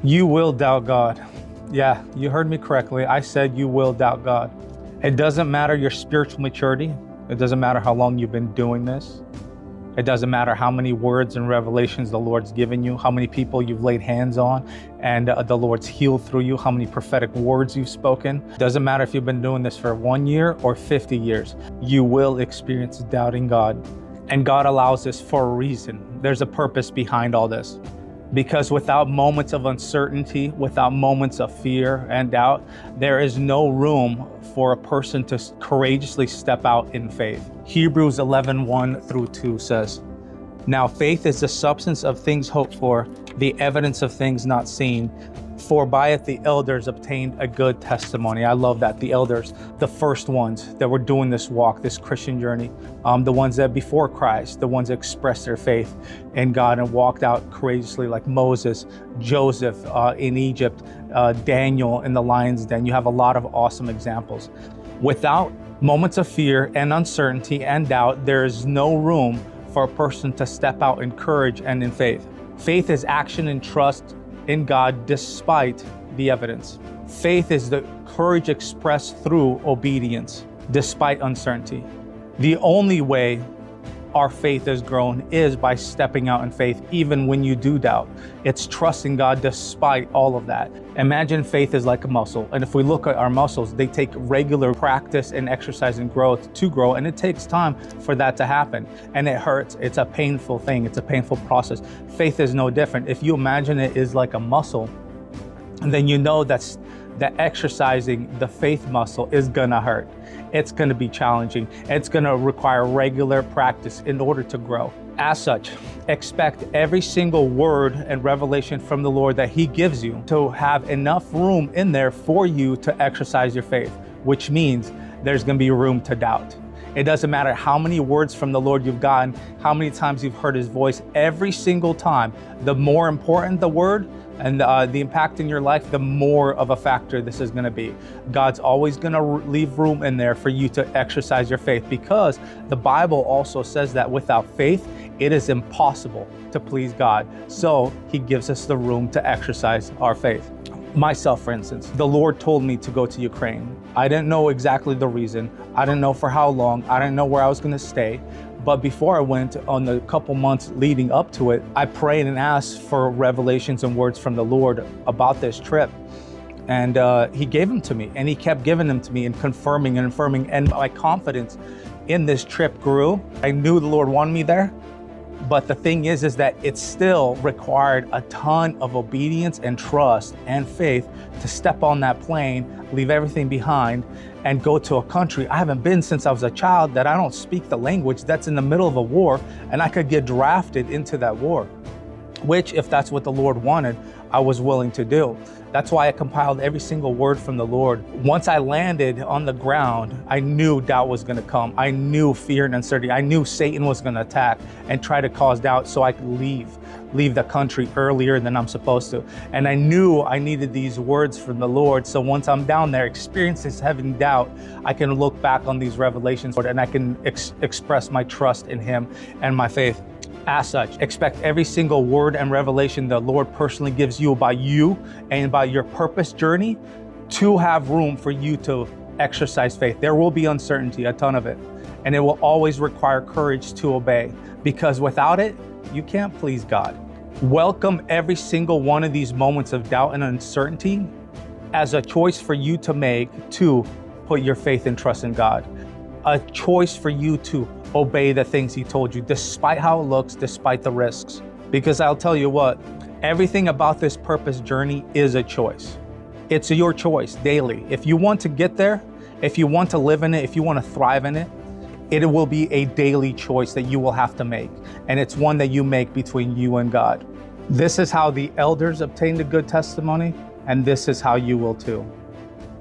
You will doubt God. Yeah, you heard me correctly. I said you will doubt God. It doesn't matter your spiritual maturity. It doesn't matter how long you've been doing this. It doesn't matter how many words and revelations the Lord's given you, how many people you've laid hands on and the Lord's healed through you, how many prophetic words you've spoken. It doesn't matter if you've been doing this for 1 year or 50 years. You will experience doubting God. And God allows this for a reason. There's a purpose behind all this. Because without moments of uncertainty, without moments of fear and doubt, there is no room for a person to courageously step out in faith. Hebrews 11:1 through 2 says, "Now faith is the substance of things hoped for, the evidence of things not seen. For by it the elders obtained a good testimony." I love that. The elders, the first ones that were doing this walk, this Christian journey, the ones that before Christ, the ones that expressed their faith in God and walked out courageously, like Moses, Joseph in Egypt, Daniel in the lion's den. You have a lot of awesome examples. Without moments of fear and uncertainty and doubt, there is no room for a person to step out in courage and in faith. Faith is action and trust in God despite the evidence. Faith is the courage expressed through obedience despite uncertainty. The only way our faith is grown is by stepping out in faith, even when you do doubt. It's trusting God despite all of that. Imagine faith is like a muscle. And if we look at our muscles, they take regular practice and exercise and growth to grow. And it takes time for that to happen. And it hurts. It's a painful thing. It's a painful process. Faith is no different. If you imagine it is like a muscle, then you know that exercising the faith muscle is gonna hurt. It's gonna be challenging. It's gonna require regular practice in order to grow. As such, expect every single word and revelation from the Lord that He gives you to have enough room in there for you to exercise your faith, which means there's gonna be room to doubt. It doesn't matter how many words from the Lord you've gotten, how many times you've heard His voice. Every single time, the more important the word and the impact in your life, the more of a factor this is going to be. God's always going to leave room in there for you to exercise your faith, because the Bible also says that without faith, it is impossible to please God. So He gives us the room to exercise our faith. Myself, for instance, the Lord told me to go to Ukraine. I didn't know exactly the reason. I didn't know for how long. I didn't know where I was going to stay. But before I went, on the couple months leading up to it, I prayed and asked for revelations and words from the Lord about this trip. And He gave them to me, and He kept giving them to me and confirming and affirming. And my confidence in this trip grew. I knew the Lord wanted me there. But the thing is that it still required a ton of obedience and trust and faith to step on that plane, leave everything behind, and go to a country I haven't been since I was a child, that I don't speak the language, that's in the middle of a war, and I could get drafted into that war, which, if that's what the Lord wanted, I was willing to do. That's why I compiled every single word from the Lord. Once I landed on the ground, I knew doubt was gonna come. I knew fear and uncertainty. I knew Satan was gonna attack and try to cause doubt so I could leave the country earlier than I'm supposed to. And I knew I needed these words from the Lord. So once I'm down there, experiencing having doubt, I can look back on these revelations and I can express my trust in Him and my faith. As such, expect every single word and revelation the Lord personally gives you about you and about your purpose journey to have room for you to exercise faith. There will be uncertainty, a ton of it, and it will always require courage to obey, because without it, you can't please God. Welcome every single one of these moments of doubt and uncertainty as a choice for you to make to put your faith and trust in God. A choice for you to obey the things He told you, despite how it looks, despite the risks. Because I'll tell you what, everything about this purpose journey is a choice. It's your choice daily. If you want to get there, if you want to live in it, if you want to thrive in it, it will be a daily choice that you will have to make. And it's one that you make between you and God. This is how the elders obtained a good testimony, and this is how you will too.